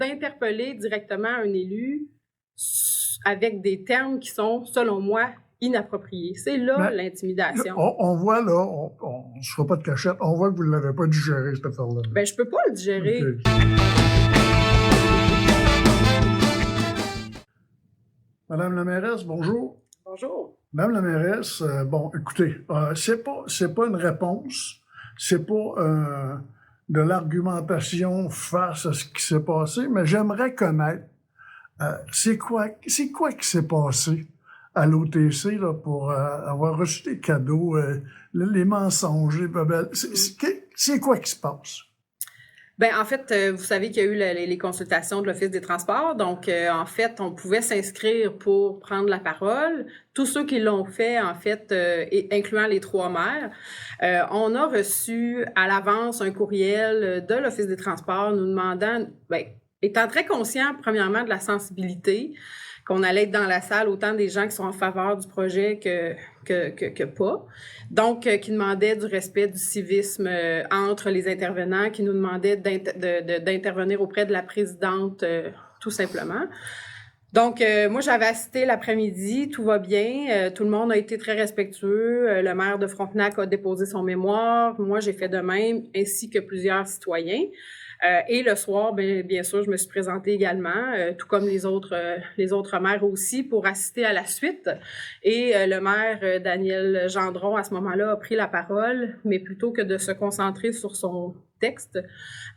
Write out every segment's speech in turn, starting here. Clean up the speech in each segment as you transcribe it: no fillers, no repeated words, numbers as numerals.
d'interpeller directement un élu avec des termes qui sont, selon moi, inappropriés. C'est là l'intimidation. On voit là, on ne se fera pas de cachette, on voit que vous ne l'avez pas digéré, cette affaire-là. Ben, je peux pas le digérer. Okay. Madame la mairesse, bonjour. Bonjour. Madame la mairesse, bon, écoutez, c'est pas une réponse, c'est pas de l'argumentation face à ce qui s'est passé, mais j'aimerais connaître c'est quoi qui s'est passé à l'OTC là, pour avoir reçu des cadeaux, les mensonges, les bebelles. C'est quoi qui se passe? Ben en fait, vous savez qu'il y a eu les consultations de l'Office des transports. Donc, en fait, on pouvait s'inscrire pour prendre la parole. Tous ceux qui l'ont fait, en fait, incluant les 3 maires, on a reçu à l'avance un courriel de l'Office des transports nous demandant, étant très conscient, premièrement, de la sensibilité, qu'on allait être dans la salle, autant des gens qui sont en faveur du projet que pas. Donc, qui demandaient du respect du civisme entre les intervenants, qui nous demandaient d'intervenir auprès de la présidente, tout simplement. Donc, moi, j'avais assisté l'après-midi, tout va bien, tout le monde a été très respectueux, le maire de Frontenac a déposé son mémoire, moi, j'ai fait de même, ainsi que plusieurs citoyens. Et le soir, bien sûr, je me suis présentée également, tout comme les autres maires aussi, pour assister à la suite. Et le maire Daniel Gendron, à ce moment-là, a pris la parole, mais plutôt que de se concentrer sur son texte,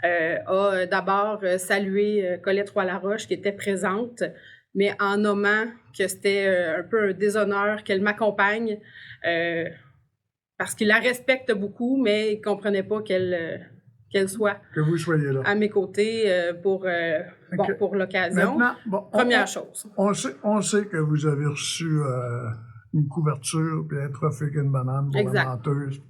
a d'abord salué Colette Roy-Laroche, qui était présente, mais en nommant que c'était un peu un déshonneur qu'elle m'accompagne, parce qu'il la respecte beaucoup, mais il ne comprenait pas qu'elle soit que vous soyez là à mes côtés pour l'occasion. Bon, Première chose. On sait que vous avez reçu une couverture puis un trophée qu'une banane pour la menteuse.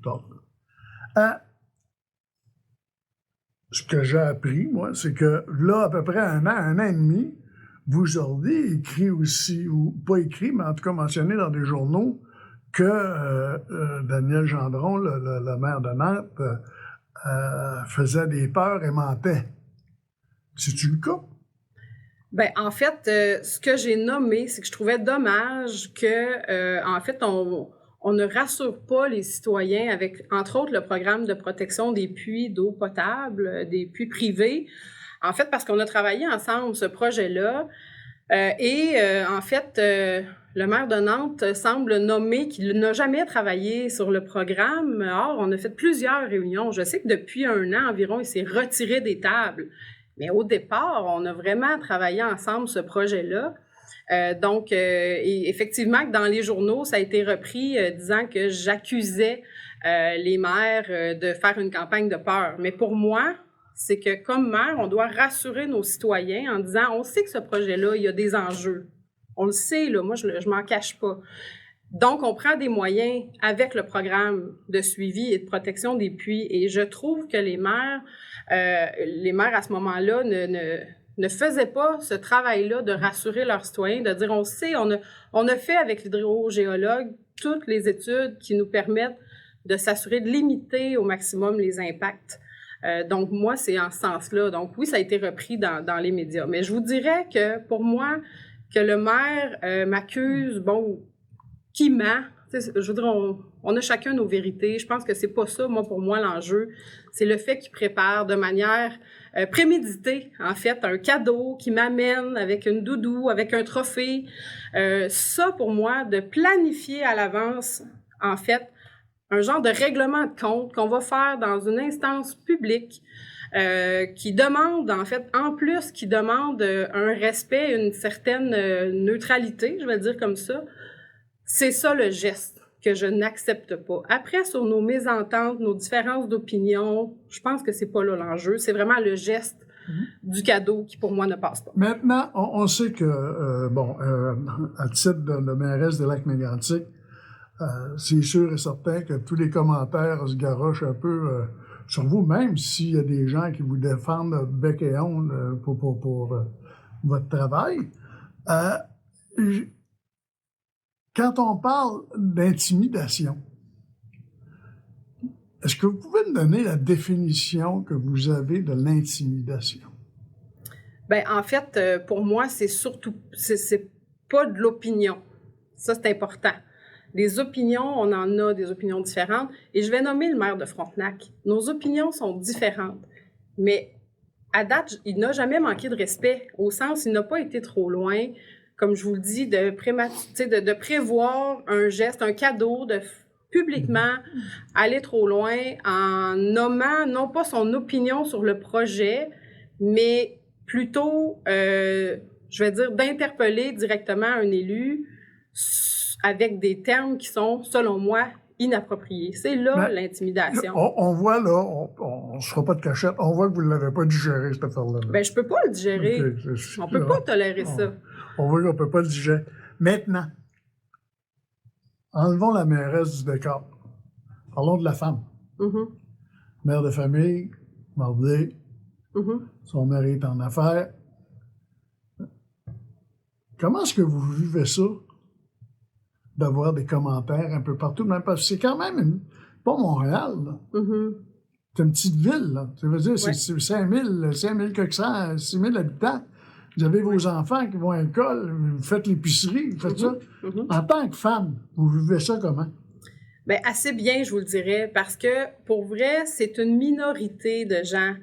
Ce que j'ai appris, moi, c'est que là, à peu près un an et demi, vous auriez écrit aussi, ou pas écrit, mais en tout cas mentionné dans des journaux, que Daniel Gendron, le maire de Nantes, faisait des peurs et mentait. C'est-tu le cas? Ben en fait, ce que j'ai nommé, c'est que je trouvais dommage que, en fait, on ne rassure pas les citoyens avec, entre autres, le programme de protection des puits d'eau potable, des puits privés. En fait, parce qu'on a travaillé ensemble ce projet-là. En fait, le maire de Nantes semble nommer qu'il n'a jamais travaillé sur le programme. Or, on a fait plusieurs réunions. Je sais que depuis 1 an environ, il s'est retiré des tables. Mais au départ, on a vraiment travaillé ensemble ce projet-là. Et effectivement, que dans les journaux, ça a été repris disant que j'accusais les maires de faire une campagne de peur. Mais pour moi, c'est que comme maire, on doit rassurer nos citoyens en disant, on sait que ce projet-là, il y a des enjeux. On le sait, là, moi, je m'en cache pas. Donc, on prend des moyens avec le programme de suivi et de protection des puits. Et je trouve que les maires à ce moment-là ne faisaient pas ce travail-là de rassurer leurs citoyens, de dire, on sait, on a fait avec l'hydrogéologue toutes les études qui nous permettent de s'assurer de limiter au maximum les impacts. Donc, moi, c'est en ce sens-là. Donc, oui, ça a été repris dans les médias. Mais je vous dirais que, pour moi, que le maire m'accuse, qui ment. Je veux dire, on a chacun nos vérités. Je pense que c'est pas ça, pour moi, l'enjeu. C'est le fait qu'il prépare de manière préméditée, en fait, un cadeau qui m'amène avec une doudou, avec un trophée. Ça, pour moi, de planifier à l'avance, en fait, un genre de règlement de compte qu'on va faire dans une instance publique qui demande, en fait, en plus, qui demande un respect, une certaine neutralité, je vais le dire comme ça. C'est ça le geste que je n'accepte pas. Après, sur nos mésententes, nos différences d'opinion, je pense que c'est pas là l'enjeu. C'est vraiment le geste du cadeau qui, pour moi, ne passe pas. Maintenant, on sait que, à titre de mairesse de Lac-Mégantic, c'est sûr et certain que tous les commentaires se garochent un peu sur vous, même s'il y a des gens qui vous défendent bec et ongle pour votre travail. Quand on parle d'intimidation, est-ce que vous pouvez me donner la définition que vous avez de l'intimidation? Ben, en fait, pour moi, c'est surtout, c'est pas de l'opinion. Ça, c'est important. Les opinions, on en a des opinions différentes. Et je vais nommer le maire de Frontenac. Nos opinions sont différentes. Mais à date, il n'a jamais manqué de respect, au sens, il n'a pas été trop loin, comme je vous le dis, de prévoir un geste, un cadeau, de publiquement aller trop loin en nommant non pas son opinion sur le projet, mais plutôt, je vais dire, d'interpeller directement un élu avec des termes qui sont, selon moi, inappropriés. C'est là l'intimidation. On voit là, on ne se fera pas de cachette, on voit que vous ne l'avez pas digéré, cette affaire-là. Ben, je peux pas le digérer. Okay, on peut pas tolérer ça. On voit qu'on ne peut pas le digérer. Maintenant, enlevons la mairesse du décor. Parlons de la femme. Mère de famille, mariée, son mari est en affaires. Comment est-ce que vous vivez ça? D'avoir des commentaires un peu partout, même parce que c'est quand même pas Montréal, là. C'est une petite ville, là. Ça veut dire, c'est 5 000 habitants. Vous avez vos enfants qui vont à l'école, vous faites l'épicerie, vous faites ça. En tant que femme, vous vivez ça comment? Bien, assez bien, je vous le dirais, parce que, pour vrai, c'est une minorité de gens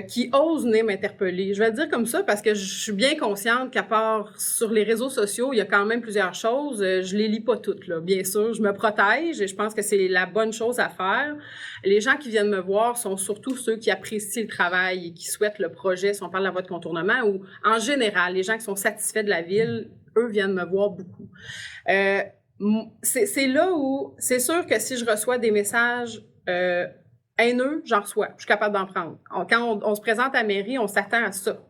qui osent venir m'interpeller. Je vais le dire comme ça parce que je suis bien consciente qu'à part sur les réseaux sociaux, il y a quand même plusieurs choses. Je les lis pas toutes, là. Bien sûr, je me protège et je pense que c'est la bonne chose à faire. Les gens qui viennent me voir sont surtout ceux qui apprécient le travail et qui souhaitent le projet, si on parle de la voie de contournement, ou en général, les gens qui sont satisfaits de la ville, eux viennent me voir beaucoup. C'est là où, c'est sûr que si je reçois des messages haineux, j'en reçois. Je suis capable d'en prendre. Quand on se présente à la mairie, on s'attend à ça.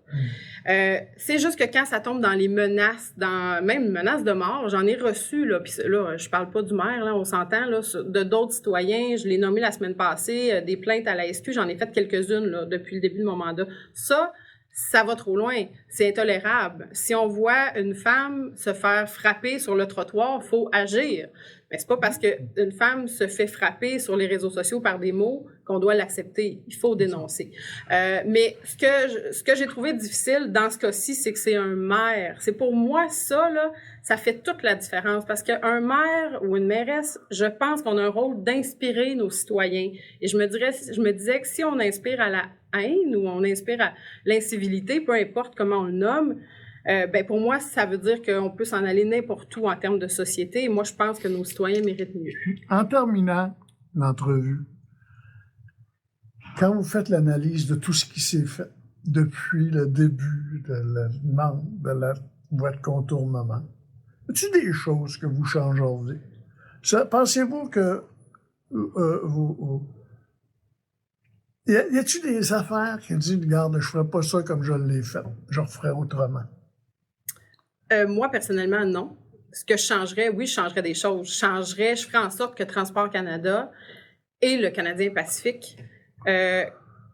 C'est juste que quand ça tombe dans les menaces, même menaces de mort, j'en ai reçu, là, puis là, je parle pas du maire, là, on s'entend, là, de d'autres citoyens, je l'ai nommé la semaine passée, des plaintes à la SQ, j'en ai fait quelques-unes, là, depuis le début de mon mandat. Ça va trop loin. C'est intolérable. Si on voit une femme se faire frapper sur le trottoir, faut agir. Mais c'est pas parce qu'une femme se fait frapper sur les réseaux sociaux par des mots qu'on doit l'accepter. Il faut dénoncer. Mais ce que j'ai trouvé difficile dans ce cas-ci, c'est que c'est un maire. C'est pour moi ça, là, ça fait toute la différence. Parce qu'un maire ou une mairesse, je pense qu'on a un rôle d'inspirer nos citoyens. Et je me disais que si on inspire à la haine ou on inspire à l'incivilité, peu importe comment on le nomme, ben pour moi, ça veut dire qu'on peut s'en aller n'importe où en termes de société. Et moi, je pense que nos citoyens méritent mieux. En terminant l'entrevue, quand vous faites l'analyse de tout ce qui s'est fait depuis le début de la demande de la voie de contournement, y a-t-il des choses que vous changeriez? Pensez-vous que y a-t-il des affaires qui disent, regarde, je ferai pas ça comme je l'ai fait, je referais autrement? Moi, personnellement, non. Ce que je changerais, oui, je changerais des choses. Je ferais en sorte que Transport Canada et le Canadien Pacifique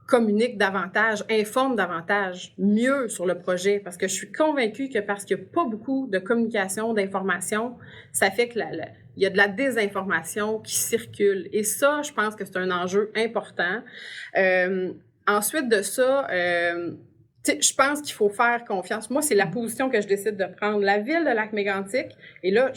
communiquent davantage, informent davantage, mieux sur le projet. Parce que je suis convaincue que parce qu'il n'y a pas beaucoup de communication, d'information, ça fait que il y a de la désinformation qui circule. Et ça, je pense que c'est un enjeu important. Ensuite de ça, je pense qu'il faut faire confiance. Moi, c'est la position que je décide de prendre. La ville de Lac-Mégantic, et là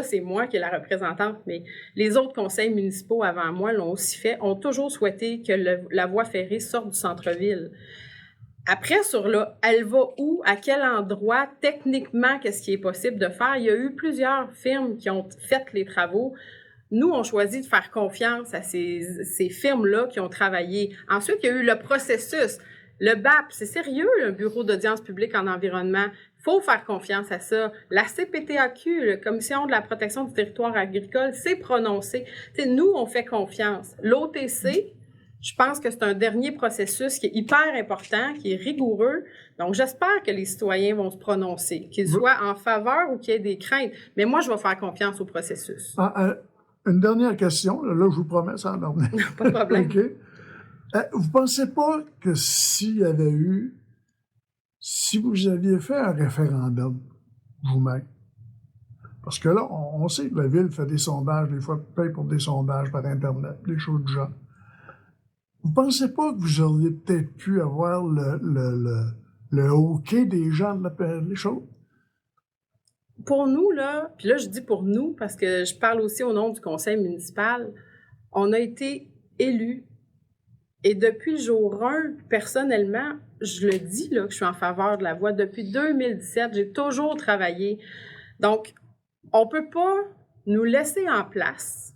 c'est moi qui est la représentante, mais les autres conseils municipaux avant moi l'ont aussi fait, ont toujours souhaité que la voie ferrée sorte du centre-ville. Après, elle va où, à quel endroit, techniquement, qu'est-ce qui est possible de faire? Il y a eu plusieurs firmes qui ont fait les travaux. Nous, on choisit de faire confiance à ces firmes-là qui ont travaillé. Ensuite, il y a eu le processus. Le BAP, c'est sérieux, le Bureau d'audience publique en environnement. Il faut faire confiance à ça. La CPTAQ, la Commission de la protection du territoire agricole, s'est prononcée. Nous, on fait confiance. L'OTC, je pense que c'est un dernier processus qui est hyper important, qui est rigoureux. Donc, j'espère que les citoyens vont se prononcer, qu'ils soient en faveur ou qu'il y ait des craintes. Mais moi, je vais faire confiance au processus. Une dernière question. Là, je vous promets, ça en dernier. Pas de problème. Okay. Vous pensez pas que si vous aviez fait un référendum vous-même, parce que là, on sait que la ville fait des sondages, des fois paye pour des sondages par Internet, des choses du genre. Vous pensez pas que vous auriez peut-être pu avoir le hockey des gens de les choses? Pour nous, là, puis là, je dis pour nous parce que je parle aussi au nom du conseil municipal, on a été élus. Et depuis le jour 1, personnellement, je le dis là, que je suis en faveur de la voie. Depuis 2017, j'ai toujours travaillé. Donc, on ne peut pas nous laisser en place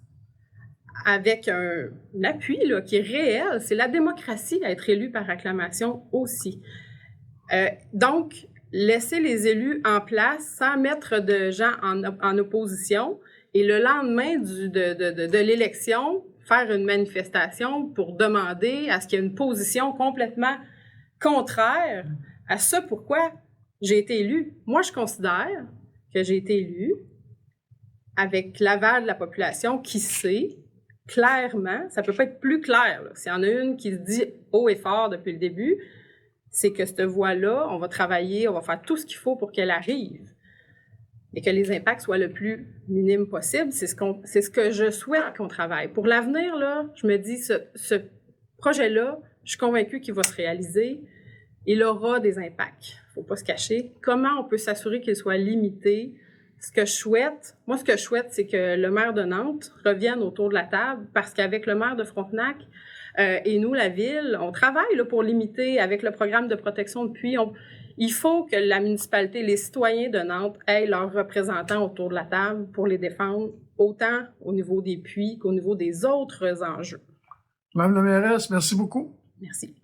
avec un appui là, qui est réel. C'est la démocratie à être élu par acclamation aussi. Donc, laisser les élus en place sans mettre de gens en opposition et le lendemain de l'élection, faire une manifestation pour demander à ce qu'il y ait une position complètement contraire à ce pourquoi j'ai été élu. Moi, je considère que j'ai été élu avec l'aval de la population qui sait clairement, ça peut pas être plus clair, là. S'il y en a une qui se dit haut et fort depuis le début, c'est que cette voie-là, on va travailler, on va faire tout ce qu'il faut pour qu'elle arrive et que les impacts soient le plus minimes possible. C'est ce que je souhaite qu'on travaille. Pour l'avenir, là, je me dis, ce projet-là, je suis convaincue qu'il va se réaliser. Il aura des impacts. Il ne faut pas se cacher. Comment on peut s'assurer qu'il soit limité? Ce que je souhaite, c'est que le maire de Nantes revienne autour de la table parce qu'avec le maire de Frontenac, et nous, la ville, on travaille là, pour limiter avec le programme de protection de puits. Il faut que la municipalité, les citoyens de Nantes aient leurs représentants autour de la table pour les défendre, autant au niveau des puits qu'au niveau des autres enjeux. Madame la mairesse, merci beaucoup. Merci.